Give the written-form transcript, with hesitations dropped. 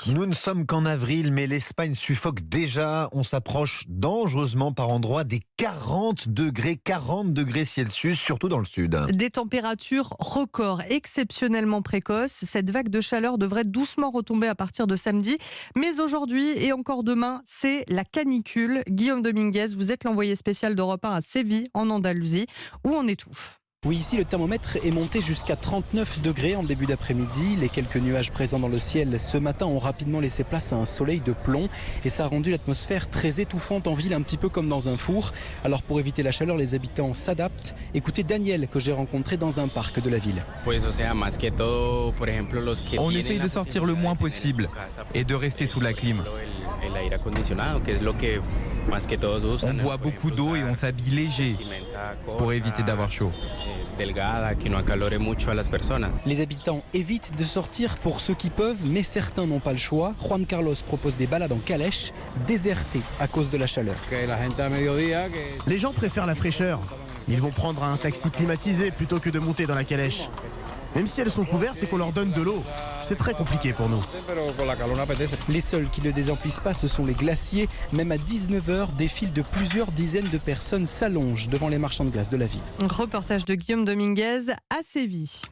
Nous ne sommes qu'en avril, mais l'Espagne suffoque déjà. On s'approche dangereusement par endroits des 40 degrés Celsius, surtout dans le sud. Des températures records exceptionnellement précoces. Cette vague de chaleur devrait doucement retomber à partir de samedi. Mais aujourd'hui et encore demain, c'est la canicule. Guillaume Dominguez, vous êtes l'envoyé spécial d'Europe 1 à Séville, en Andalousie, où on étouffe. Oui, ici le thermomètre est monté jusqu'à 39 degrés en début d'après-midi. Les quelques nuages présents dans le ciel ce matin ont rapidement laissé place à un soleil de plomb et ça a rendu l'atmosphère très étouffante en ville, un petit peu comme dans un four. Alors pour éviter la chaleur, les habitants s'adaptent. Écoutez Daniel que j'ai rencontré dans un parc de la ville. On essaye de sortir le moins possible et de rester sous la clim. On boit beaucoup d'eau et on s'habille léger pour éviter d'avoir chaud. Les habitants évitent de sortir pour ceux qui peuvent, mais certains n'ont pas le choix. Juan Carlos propose des balades en calèche, désertées à cause de la chaleur. Les gens préfèrent la fraîcheur. Ils vont prendre un taxi climatisé plutôt que de monter dans la calèche. Même si elles sont couvertes et qu'on leur donne de l'eau, c'est très compliqué pour nous. Les seuls qui ne désemplissent pas, ce sont les glaciers. Même à 19h, des files de plusieurs dizaines de personnes s'allongent devant les marchands de glace de la ville. Reportage de Guillaume Dominguez à Séville.